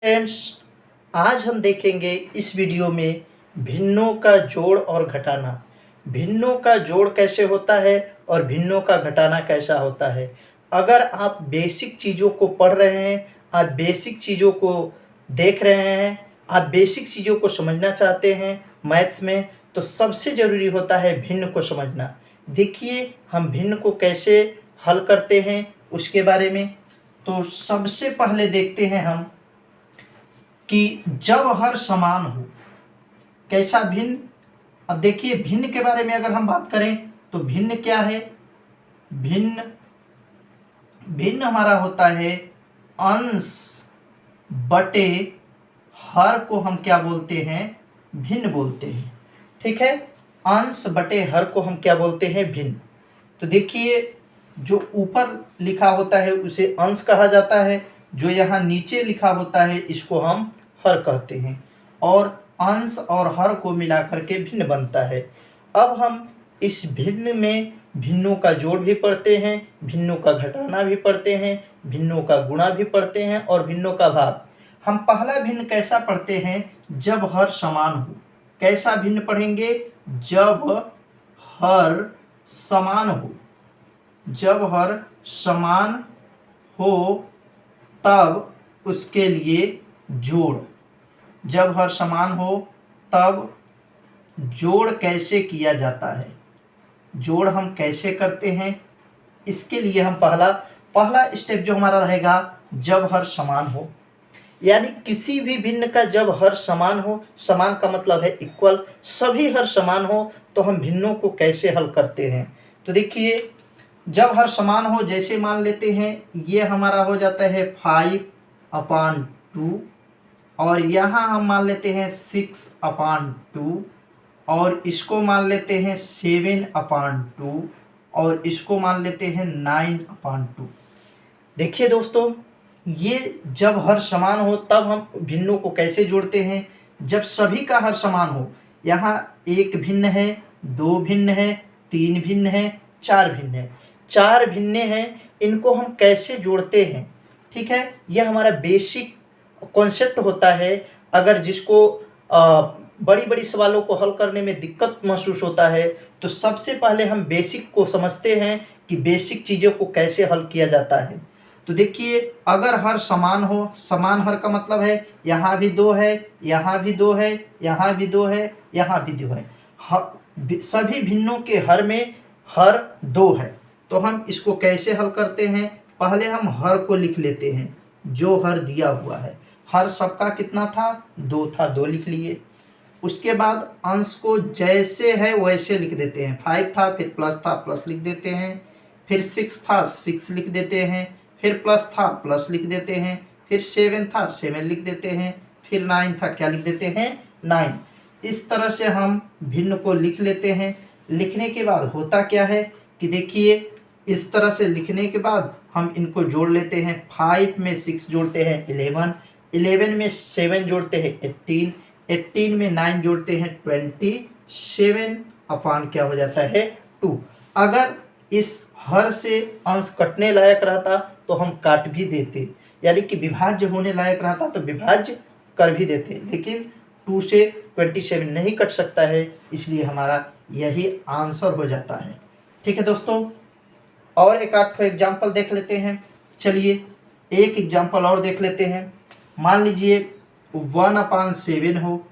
Friends, आज हम देखेंगे इस वीडियो में भिन्नों का जोड़ और घटाना। भिन्नों का जोड़ कैसे होता है और भिन्नों का घटाना कैसा होता है। अगर आप बेसिक चीज़ों को पढ़ रहे हैं, आप बेसिक चीज़ों को देख रहे हैं, आप बेसिक चीज़ों को समझना चाहते हैं मैथ्स में, तो सबसे ज़रूरी होता है भिन्न को समझना। देखिए हम भिन्न को कैसे हल करते हैं उसके बारे में। तो सबसे पहले देखते हैं हम कि जब हर समान हो कैसा भिन्न। अब देखिए भिन्न के बारे में अगर हम बात करें तो भिन्न क्या है। भिन्न भिन्न हमारा होता है अंश बटे हर को हम क्या बोलते हैं, भिन्न बोलते हैं। ठीक है, अंश बटे हर को हम क्या बोलते हैं, भिन्न। तो देखिए जो ऊपर लिखा होता है उसे अंश कहा जाता है, जो यहाँ नीचे लिखा होता है इसको हम हर कहते हैं, और अंश और हर को मिलाकर के भिन्न बनता है। अब हम इस भिन्न में भिन्नों का जोड़ भी पढ़ते हैं, भिन्नों का घटाना भी पढ़ते हैं, भिन्नों का गुणा भी पढ़ते हैं और भिन्नों का भाग। हम पहला भिन्न कैसा पढ़ते हैं, जब हर समान हो। कैसा भिन्न पढ़ेंगे, जब हर समान हो। जब हर समान हो तब उसके लिए जोड़। जब हर समान हो तब जोड़ कैसे किया जाता है, जोड़ हम कैसे करते हैं, इसके लिए हम पहला स्टेप जो हमारा रहेगा, जब हर समान हो। यानी किसी भी भिन्न का जब हर समान हो, समान का मतलब है इक्वल, सभी हर समान हो, तो हम भिन्नों को कैसे हल करते हैं। तो देखिए जब हर समान हो, जैसे मान लेते हैं ये हमारा हो जाता है 5/2, और यहाँ हम मान लेते हैं 6/2, और इसको मान लेते हैं 7/2, और इसको मान लेते हैं 9/2। देखिए दोस्तों, ये जब हर समान हो तब हम भिन्नों को कैसे जोड़ते हैं। जब सभी का हर समान हो, यहाँ एक भिन्न है, दो भिन्न है, तीन भिन्न है, चार भिन्न है, चार भिन्ने हैं, इनको हम कैसे जोड़ते हैं। ठीक है, यह हमारा बेसिक कॉन्सेप्ट होता है। अगर जिसको बड़ी बड़ी सवालों को हल करने में दिक्कत महसूस होता है, तो सबसे पहले हम बेसिक को समझते हैं कि बेसिक चीज़ों को कैसे हल किया जाता है। तो देखिए अगर हर समान हो, समान हर का मतलब है यहाँ भी दो है, यहाँ भी दो है, यहाँ भी दो है, यहाँ भी दो है, सभी भिन्नों के हर में हर दो है। तो हम इसको कैसे हल करते हैं, पहले हम हर को लिख लेते हैं, जो हर दिया हुआ है। हर सबका कितना था, 2 था, 2 लिख लिए। उसके बाद अंश को जैसे है वैसे लिख देते हैं। 5 था, फिर प्लस था, प्लस लिख देते हैं। फिर 6 था, 6 लिख देते हैं। फिर प्लस था, प्लस लिख देते हैं। फिर 7 था, 7 लिख देते हैं। फिर 9 था, क्या लिख देते हैं, 9। इस तरह से हम भिन्न को लिख लेते हैं। लिखने के बाद होता क्या है कि देखिए इस तरह से लिखने के बाद हम इनको जोड़ लेते हैं। 5 में 6 जोड़ते हैं 11, 11 में 7 जोड़ते हैं 18, 18 में 9 जोड़ते हैं 20, 7 अपान क्या हो जाता है, 2। अगर इस हर से अंश कटने लायक रहता तो हम काट भी देते, यानी कि विभाज्य होने लायक रहता तो विभाज्य कर भी देते, लेकिन 2 से 27 नहीं कट सकता है, इसलिए हमारा यही आंसर हो जाता है। ठीक है दोस्तों, और एक आध एग्जाम्पल देख लेते हैं। चलिए एक एग्जाम्पल और देख लेते हैं। मान लीजिए 1/7 हो,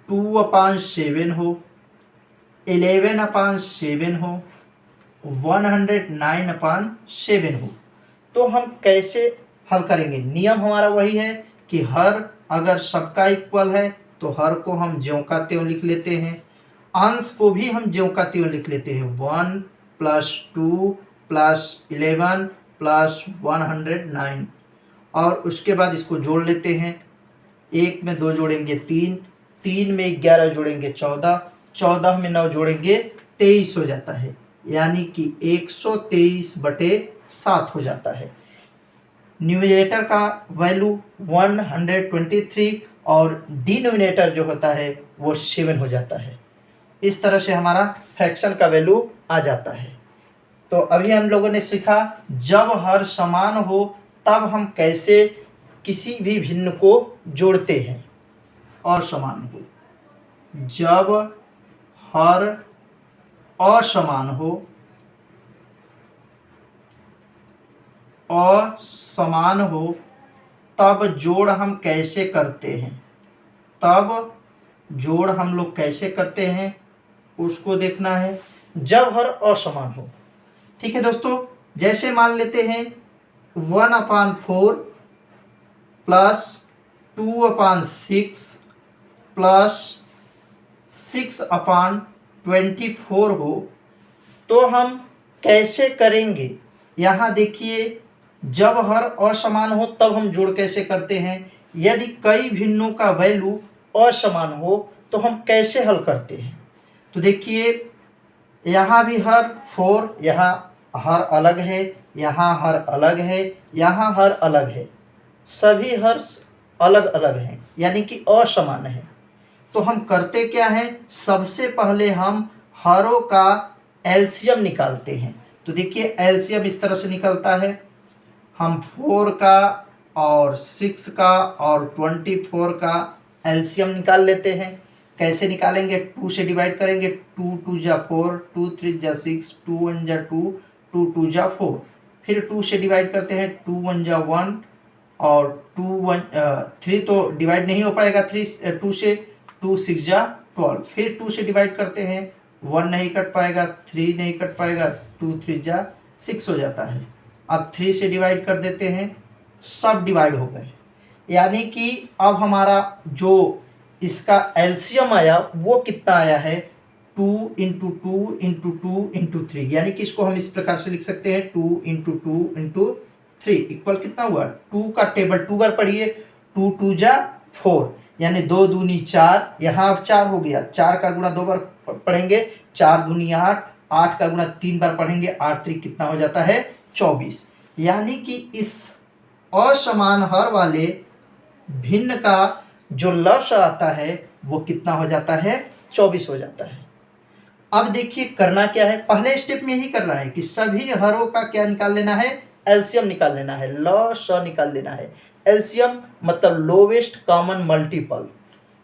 2/7 हो, 11/7 हो, 109/7 हो। तो हम कैसे हल करेंगे। नियम हमारा वही है कि हर अगर सबका इक्वल है तो हर को हम ज्यों का त्यों लिख लेते हैं, अंश को भी हम ज्यों का त्यों लिख लेते हैं। 1 + 2 + 11 + 109, और उसके बाद इसको जोड़ लेते हैं। 1 में 2 जोड़ेंगे 3, 3 में 11 जोड़ेंगे 14, 14 में 9 जोड़ेंगे 23 हो जाता है, यानी कि 123/7 हो जाता है। न्यूमरेटर का वैल्यू 123 और डिनोमिनेटर जो होता है वो 7 हो जाता है। इस तरह से हमारा फ्रैक्शन का वैल्यू आ जाता है। तो अभी हम लोगों ने सीखा जब हर समान हो तब हम कैसे किसी भी भिन्न को जोड़ते हैं असमान हो, जब हर असमान हो, असमान हो तब जोड़ हम कैसे करते हैं, तब जोड़ हम लोग कैसे करते हैं उसको देखना है, जब हर असमान हो। ठीक है दोस्तों, जैसे मान लेते हैं 1/4 प्लस 2/6 प्लस 6/24 हो, तो हम कैसे करेंगे। यहाँ देखिए, जब हर असमान हो तब हम जोड़ कैसे करते हैं। यदि कई भिन्नों का वैल्यू असमान हो तो हम कैसे हल करते हैं। तो देखिए, यहाँ भी हर 4, यहाँ हर अलग है, यहाँ हर अलग है, यहाँ हर अलग है, सभी हर अलग अलग हैं, यानी कि असमान है। तो हम करते क्या हैं, सबसे पहले हम हरों का एलसीएम निकालते हैं। तो देखिए, एलसीएम इस तरह से निकलता है, हम 4 का और 6 का और 24 का एलसीएम निकाल लेते हैं। कैसे निकालेंगे, 2 से डिवाइड करेंगे, 2 2 जा 4, 2 3 जा 6, 2 1 जा 2, 2 2 जा 4, फिर 2 से डिवाइड करते हैं, 2 1 जा 1 और 3 तो डिवाइड नहीं हो पाएगा 2 से, 2 6 जा 12, फिर 2 से डिवाइड करते हैं, 1 नहीं कट पाएगा, 3 नहीं कट पाएगा, 2 3 जा 6 हो जाता है। अब 3 से डिवाइड कर देते हैं, सब डिवाइड हो गए, यानी कि अब हमारा जो इसका एलसीएम आया वो कितना आया है, 2 × 2 × 2 × 3, यानी कि इसको हम इस प्रकार से लिख सकते हैं, 2 × 2 × 3 इक्वल कितना हुआ, 2 का टेबल 2 बार पढ़िए, 2 2 जा 4, यानी 2 दूनी 4, यहाँ अब 4 हो गया, 4 का गुणा 2 बार पढ़ेंगे, 4 दूनी 8, 8 का गुणा 3 बार पढ़ेंगे, 8 3 कितना हो जाता है 24, यानी कि इस असमान हर वाले भिन्न का जो लस आता है वो कितना हो जाता है, 24 हो जाता है। अब देखिए करना क्या है, पहले स्टेप में यही करना है कि सभी हरों का क्या निकाल लेना है, एलसीएम निकाल लेना है, लस निकाल लेना है। एलसीएम मतलब लोवेस्ट कॉमन मल्टीपल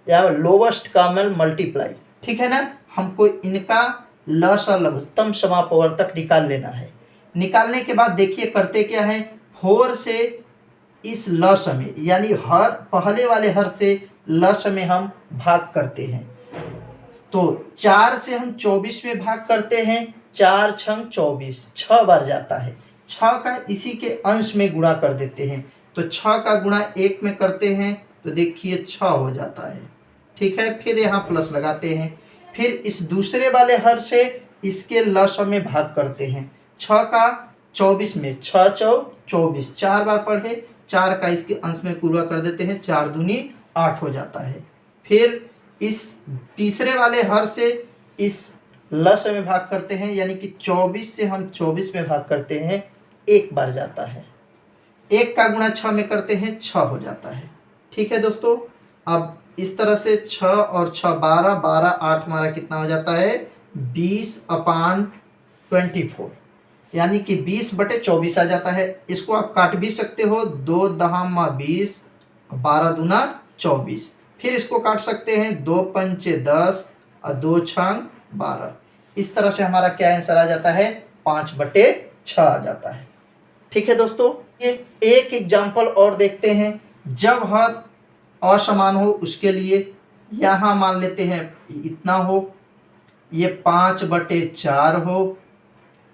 या लोवेस्ट कॉमन मल्टीप्लाई, ठीक है ना। हमको इनका लस और लघुत्तम समापवर्तक निकाल लेना है। निकालने के बाद देखिए करते क्या है, 4 से इस लस में, यानी हर पहले वाले हर से लस में हम भाग करते हैं। तो 4 से हम 24 में भाग करते हैं, 4 छंग 24, 6 बार जाता है, 6 का इसी के अंश में गुणा कर देते हैं। तो 6 का गुणा 1 में करते हैं तो देखिए 6 हो जाता है, ठीक है। फिर यहाँ प्लस लगाते हैं, फिर इस दूसरे वाले हर से इसके लस में भाग करते हैं, 6 का 24 में, 6 चौक 24, 4 बार पढ़े, 4 का इसके अंश में पूरा कर देते हैं, 4 दूनी 8 हो जाता है। फिर इस तीसरे वाले हर से इस लस में भाग करते हैं, यानी कि 24 से हम 24 में भाग करते हैं, 1 बार जाता है, 1 का गुणा 6 में करते हैं, 6 हो जाता है, ठीक है दोस्तों। अब इस तरह से 6 और 6 12, 12 8 हमारा कितना हो जाता है, 20/24, यानी कि 20/24 आ जाता है। इसको आप काट भी सकते हो, 2 दहामा 20, 12 दूना 24, फिर इसको काट सकते हैं, 2 पंचे 10 और 2 छंग 12। इस तरह से हमारा क्या आंसर आ जाता है, 5/6 आ जाता है, ठीक है दोस्तों। ये एक एग्जाम्पल और देखते हैं, जब हर असमान हो उसके लिए। यहाँ मान लेते हैं इतना हो, ये 5/4 हो,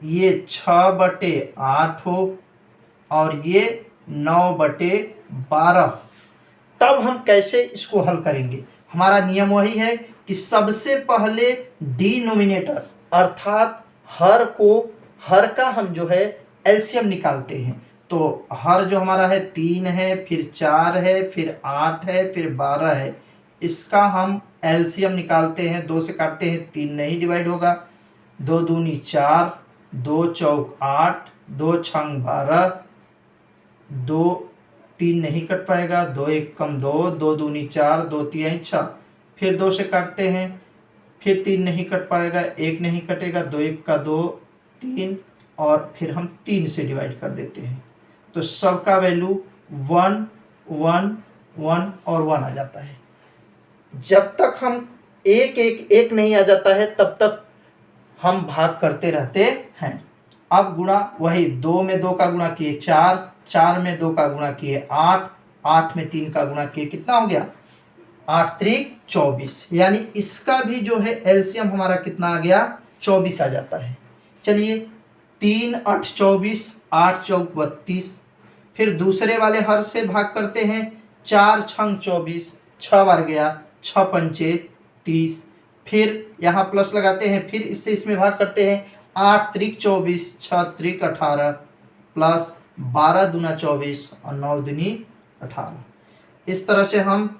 ये 6/8 हो और ये 9/12। तब हम कैसे इसको हल करेंगे। हमारा नियम वही है कि सबसे पहले डिनोमिनेटर अर्थात हर का हम जो है एलसीएम निकालते हैं। तो हर जो हमारा है 3 है, फिर 4 है, फिर 8 है, फिर 12 है, इसका हम एलसीएम निकालते हैं। 2 से काटते हैं, 3 नहीं डिवाइड होगा, 2 दूनी 4, 2 चौक 8, 2 छंग 12, 2 3 नहीं कट पाएगा, 2 1 कम 2, 2 दूनी 4, 2 3 6, फिर 2 से काटते हैं, फिर 3 नहीं कट पाएगा, 1 नहीं कटेगा, 2 1 का 2 3 और फिर हम 3 से डिवाइड कर देते हैं। तो सबका वैल्यू 1 1 1 और 1 आ जाता है। जब तक हम एक नहीं आ जाता है तब तक हम भाग करते रहते हैं। अब गुणा वही 2 में 2 का गुणा किए 4, 4 में 2 का गुणा किए 8, 8 में 3 का गुणा किए कितना हो गया 8 त्रिक 24, यानी इसका भी जो है एलसीएम हमारा कितना आ गया 24 आ जाता है। चलिए 3 8 24, 8 चौक 32, फिर दूसरे वाले हर से भाग करते हैं 4 छंग 24, 6 बार गया 6 पंचे 30, फिर यहाँ प्लस लगाते हैं, फिर इससे इसमें भाग करते हैं 8 त्रिक 24, 6 त्रिक 18 प्लस 12 दूना 24 और 9 दूनी 18। इस तरह से हम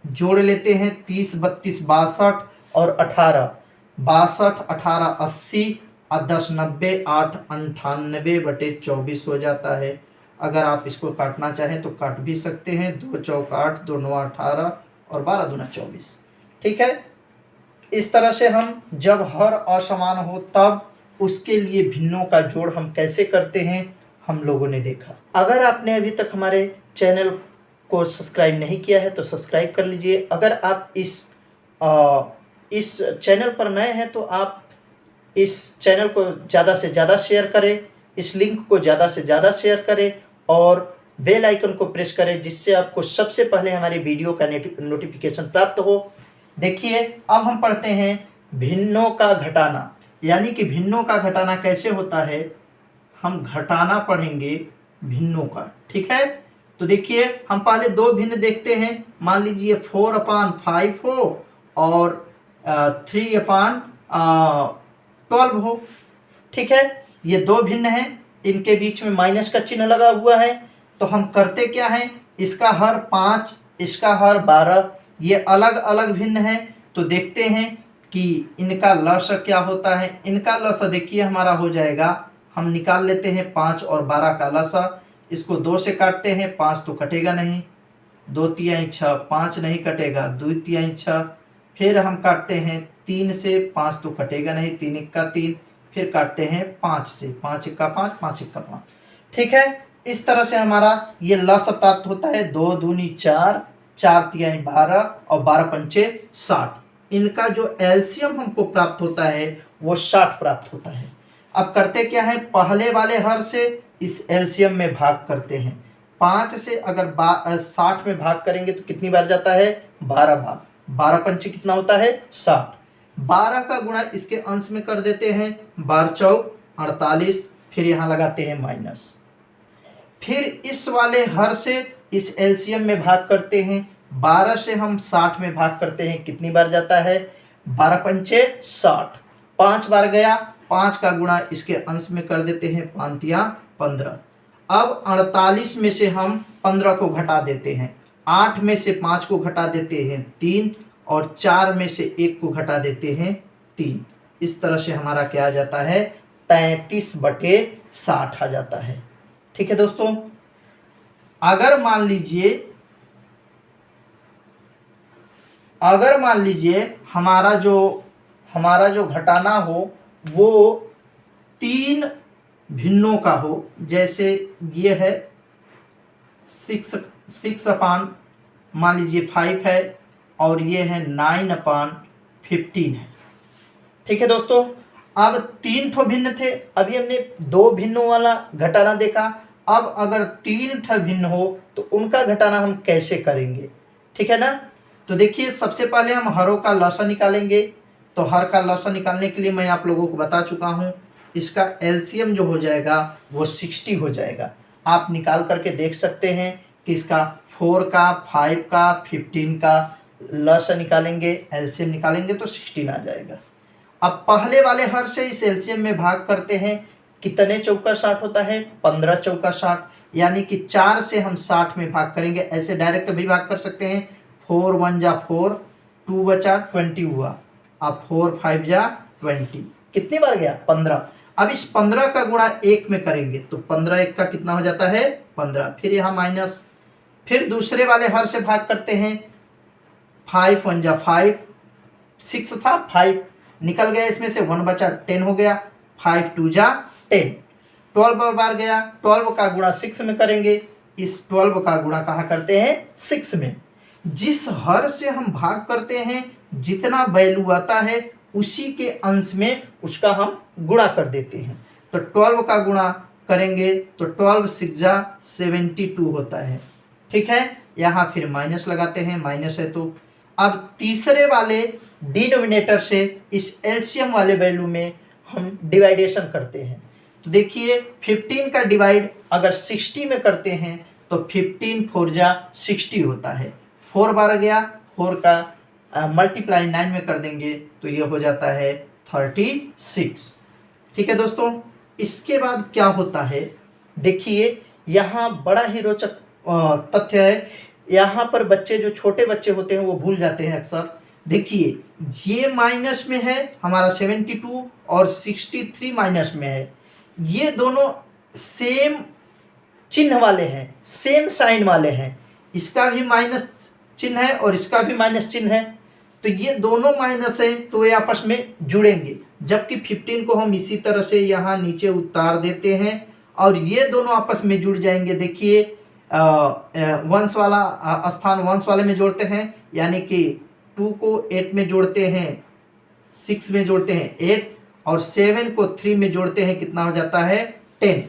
जोड़ लेते हैं 30 32 62 और 18, 62 18 80 और 10 90 8 98/24 हो जाता है। अगर आप इसको काटना चाहें तो काट भी सकते हैं, 2 चौक 8, 2 9 18 और 12 दूना 24। ठीक है, इस तरह से हम जब हर असमान हो तब उसके लिए भिन्नों का जोड़ हम कैसे करते हैं हम लोगों ने देखा। अगर आपने अभी तक हमारे चैनल को सब्सक्राइब नहीं किया है तो सब्सक्राइब कर लीजिए। अगर आप इस चैनल पर नए हैं तो आप इस चैनल को ज़्यादा से ज़्यादा शेयर करें, इस लिंक को ज़्यादा से ज़्यादा शेयर करें और बेल आइकन को प्रेस करें, जिससे आपको सबसे पहले हमारी वीडियो का नोटिफिकेशन प्राप्त हो। देखिए अब हम पढ़ते हैं भिन्नों का घटाना, यानी कि भिन्नों का घटाना कैसे होता है। हम घटाना पढ़ेंगे भिन्नों का, ठीक है। तो देखिए हम पहले दो भिन्न देखते हैं। मान लीजिए 4/5 हो और 3/12 हो, ठीक है। ये दो भिन्न हैं, इनके बीच में माइनस का चिन्ह लगा हुआ है। तो हम करते क्या हैं, इसका हर 5, इसका हर 12, ये अलग अलग भिन्न है। तो देखते हैं कि इनका लसाअ क्या होता है। इनका लसाअ देखिए हमारा हो जाएगा, हम निकाल लेते हैं 5 और 12 का लसाअ। इसको 2 से काटते हैं, 5 तो कटेगा नहीं, 2 तिहाई 6, 5 नहीं कटेगा, 2 तिहाई 6। फिर हम काटते हैं 3 से, 5 तो कटेगा नहीं, 3 1 का 3। फिर काटते हैं 5 से, 5 1 का 5, 5 1 का 5, ठीक है। इस तरह से हमारा ये लसाअ प्राप्त होता है। 2 दूनी 4, 4 तिहाई 12 और 12 पंचे 60। इनका जो एलसीएम हमको प्राप्त होता है वो 60 प्राप्त होता है। अब करते क्या है, पहले वाले हर से इस एलसीएम में भाग करते हैं। 5 से अगर 60 में भाग करेंगे तो कितनी बार जाता है, 12 बार। 12 पंचे कितना होता है, 60। 12 का गुणा इसके अंश में कर देते हैं, 12 चौक 48, फिर यहाँ लगाते हैं माइनस। फिर इस वाले हर से इस एलसीएम में भाग करते हैं। 12 से हम 60 में भाग करते हैं, कितनी बार जाता है, 12 पंचे 60, 5 बार गया। 5 का गुणा इसके अंश में कर देते हैं, 5 तिया 15। अब 48 में से हम 15 को घटा देते हैं, 8 में से 5 को घटा देते हैं 3 और 4 में से 1 को घटा देते हैं 3। इस तरह से हमारा क्या आ जाता है, 33/60 आ जाता है। ठीक है दोस्तों, अगर मान लीजिए हमारा जो घटाना हो वो 3 भिन्नों का हो, जैसे ये है 6 मान लीजिए 5 है और ये है 9/15 है। ठीक है दोस्तों, अब 3 ठो भिन्न थे, अभी हमने 2 भिन्नों वाला घटाना देखा। अब अगर 3 ठो भिन्न हो तो उनका घटाना हम कैसे करेंगे, ठीक है ना। तो देखिए सबसे पहले हम हरों का लसाअ निकालेंगे। तो हर का लसाअ निकालने के लिए मैं आप लोगों को बता चुका हूँ, इसका एलसीएम जो हो जाएगा वो 60 हो जाएगा। आप निकाल करके देख सकते हैं कि इसका 4 का, 5 का, 15 का लसाअ निकालेंगे, एलसीएम निकालेंगे तो 16 आ जाएगा। अब पहले वाले हर से इस एलसीएम में भाग करते हैं, कितने चौका 60 होता है, 15 चौका 60, यानी कि 4 से हम 60 में भाग करेंगे। ऐसे डायरेक्ट भी भाग कर सकते हैं, 4 1 जा 4, 2 बचा 20 हुआ, अब 4 5 जा 20, कितनी बार गया, 15। अब इस 15 का गुणा 1 में करेंगे तो 15 1 का कितना हो जाता है, 15। फिर यहाँ माइनस, फिर दूसरे वाले हर से भाग करते हैं, 5 1 जा 5, 6 था 5 निकल गया, इसमें से 1 बचा 10 हो गया, 5 2 जा 10, 12 बार गया। 12 का गुणा 6 में करेंगे इस 12 का गुणा कहाँ करते हैं 6 में। जिस हर से हम भाग करते हैं जितना वैल्यू आता है उसी के अंश में उसका हम गुणा कर देते हैं। तो 12 का गुणा करेंगे तो 12 6 जा 72 होता है। ठीक है, यहाँ फिर माइनस लगाते हैं, माइनस है तो अब तीसरे वाले डिनोमिनेटर से इस एलसीएम वाले वैल्यू में हम डिवाइडेशन करते हैं। तो देखिए 15 का डिवाइड अगर 60 में करते हैं तो 15 4 जा 60 होता है। 4 बार गया, 4 का मल्टीप्लाई 9 में कर देंगे तो ये हो जाता है 36। ठीक है दोस्तों, इसके बाद क्या होता है देखिए, यहाँ बड़ा ही रोचक तथ्य है। यहाँ पर बच्चे जो छोटे बच्चे होते हैं वो भूल जाते हैं अक्सर। देखिए ये माइनस में है हमारा 72 और 63 माइनस में है। ये दोनों सेम चिन्ह वाले हैं, सेम साइन वाले हैं। इसका भी माइनस चिन्ह है और इसका भी माइनस चिन्ह है, तो ये दोनों माइनस है तो ये आपस में जुड़ेंगे। जबकि 15 को हम इसी तरह से यहाँ नीचे उतार देते हैं और ये दोनों आपस में जुड़ जाएंगे। देखिए वंश वाला स्थान वंश वाले में जोड़ते हैं, यानी कि 2 को 8 में जोड़ते हैं, 6 में जोड़ते हैं 8 और 7 को 3 में जोड़ते हैं, कितना हो जाता है 10।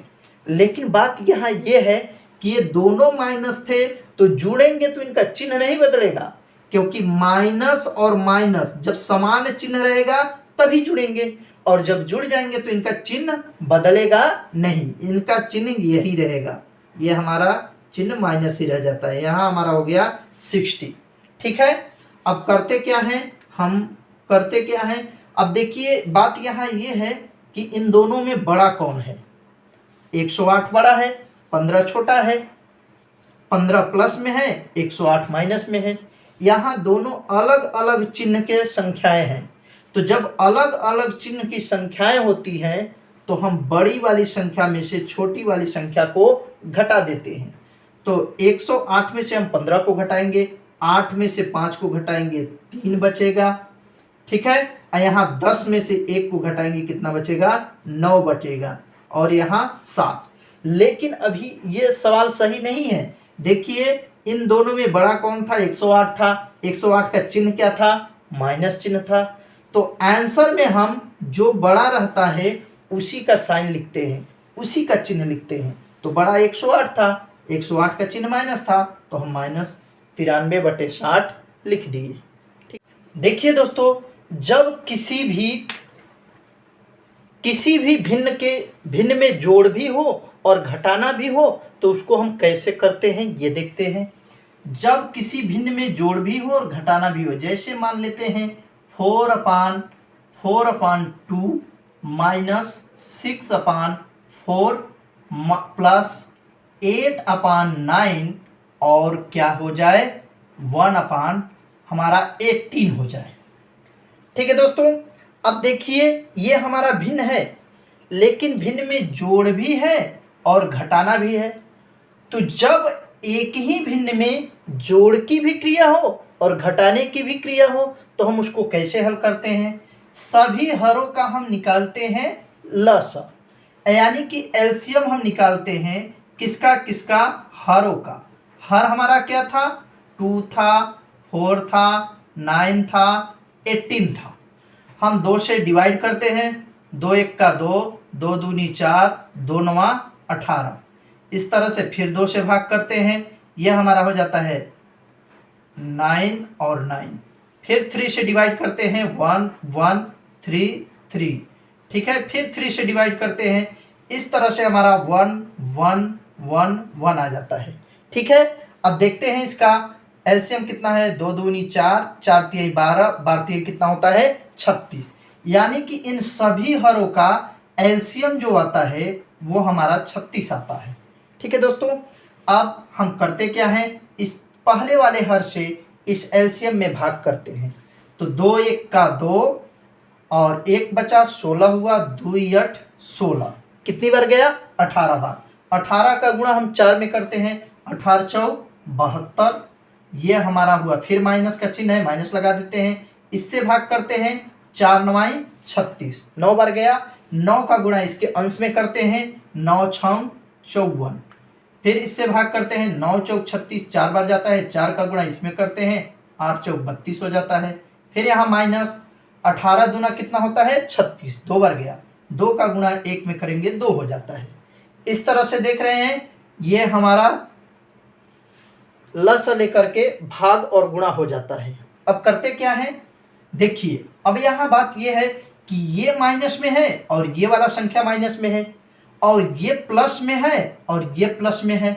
लेकिन बात यहाँ ये है कि ये दोनों माइनस थे तो जुड़ेंगे तो इनका चिन्ह नहीं बदलेगा, क्योंकि माइनस और माइनस जब समान चिन्ह रहेगा तभी जुड़ेंगे और जब जुड़ जाएंगे तो इनका चिन्ह बदलेगा नहीं, इनका चिन्ह यही रहेगा। ये हमारा चिन्ह माइनस ही रह जाता है। यहाँ हमारा हो गया 60। ठीक है, अब करते क्या हैं अब देखिए बात यहाँ ये है कि इन दोनों में बड़ा कौन है। 108 बड़ा है, 15 छोटा है। 15 प्लस में है, 108 माइनस में है। यहाँ दोनों अलग अलग चिन्ह के संख्याएं हैं, तो जब अलग अलग चिन्ह की संख्याएं होती हैं तो हम बड़ी वाली संख्या में से छोटी वाली संख्या को घटा देते हैं। तो 108 में से हम 15 को घटाएंगे, 8 में से 5 को घटाएंगे 3 बचेगा। ठीक है, यहाँ 10 में से 1 को घटाएंगे, कितना बचेगा 9 बचेगा और यहाँ 7। लेकिन अभी ये सवाल सही नहीं है। देखिए इन दोनों में बड़ा कौन था, 108 था। 108 का चिन्ह क्या था, माइनस चिन्ह था। तो आंसर में हम जो बड़ा रहता है उसी का साइन लिखते हैं, उसी का चिन्ह लिखते हैं। तो बड़ा 108 था, 108 का चिन्ह माइनस था तो हम -93/60 लिख दिए। ठीक, देखिए दोस्तों, जब किसी भी भिन्न में जोड़ भी हो और घटाना भी हो तो उसको हम कैसे करते हैं ये देखते हैं। जब किसी भिन्न में जोड़ भी हो और घटाना भी हो, जैसे मान लेते हैं 4/2 -6/4 प्लस 8/9 और क्या हो जाए 1/18 हो जाए। ठीक है दोस्तों, अब देखिए ये हमारा भिन्न है, लेकिन भिन्न में जोड़ भी है और घटाना भी है। तो जब एक ही भिन्न में जोड़ की भी क्रिया हो और घटाने की भी क्रिया हो तो हम उसको कैसे हल करते हैं। सभी हरों का हम निकालते हैं लसा, यानी कि एलसीएम हम निकालते हैं किसका, हरों का। हर हमारा क्या था, 2 था, 4 था, 9 था, 18 था। हम 2 से डिवाइड करते हैं, 2 1 का 2, 2 दूनी 4, 2 9 18। इस तरह से फिर 2 से भाग करते हैं, यह हमारा हो जाता है 9 और 9। फिर 3 से डिवाइड करते हैं, 1 1 3 3। ठीक है, फिर 3 से डिवाइड करते हैं, इस तरह से हमारा 1 1 1 1 आ जाता है। ठीक है, अब देखते हैं इसका एलसीएम कितना है, 2 दूनी 4, 4 तिहाई 12, 12 तिहाई कितना होता है 36। यानी कि इन सभी हरों का एलसीएम जो आता है वो हमारा 36 आता है। ठीक है दोस्तों, अब हम करते क्या हैं, इस पहले वाले हर से इस एलसीएम में भाग करते हैं। तो 2 1 का 2 और 1 बचा 16 हुआ, 2 8 16, कितनी बार गया 18 बार। 18 का गुणा हम 4 में करते हैं, 18 4 72, ये हमारा हुआ। फिर माइनस का चिन्ह है, माइनस लगा देते हैं, इससे भाग करते हैं, 4 9 36, 9 बार गया। 9 का गुणा इसके अंश में करते हैं, 9 6 54, फिर इससे भाग करते हैं, 9 चौक 36 4 बार जाता है, 4 का गुणा इसमें करते हैं, 8 चौक 32 हो जाता है। फिर यहाँ माइनस 18 दूना कितना होता है 36, 2 बार गया, 2 का गुणा 1 में करेंगे 2 हो जाता है। इस तरह से देख रहे हैं ये हमारा लस लेकर के भाग और गुणा हो जाता है। अब करते क्या है, देखिए अब यहाँ बात ये है कि ये माइनस में है और ये वाला संख्या माइनस में है, और ये प्लस में है और ये प्लस में है।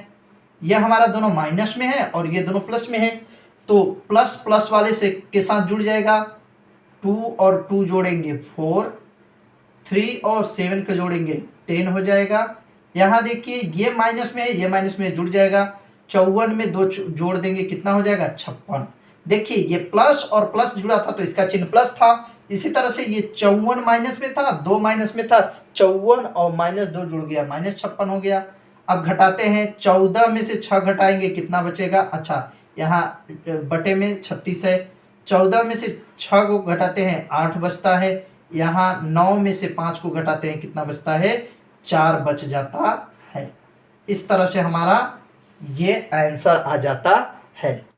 ये हमारा दोनों माइनस में है और ये दोनों प्लस में है, तो प्लस प्लस वाले से के साथ जुड़ जाएगा, 2 और 2 जोड़ेंगे 4, 3 और 7 के जोड़ेंगे 10 हो जाएगा। यहाँ देखिए ये माइनस में है, ये माइनस में जुड़ जाएगा, 54 में 2 जोड़ देंगे कितना हो जाएगा 56। देखिए ये प्लस और प्लस जुड़ा था तो इसका चिन्ह प्लस था, इसी तरह से ये 54 माइनस में था, 2 माइनस में था, 54 और -2 जुड़ गया, -56 हो गया। अब घटाते हैं, 14 में से 6 घटाएंगे कितना बचेगा, अच्छा यहाँ बटे में 36 है, 14 में से 6 को घटाते हैं 8 बचता है, यहाँ 9 में से 5 को घटाते हैं कितना बचता है 4 बच जाता है। इस तरह से हमारा ये आंसर आ जाता है।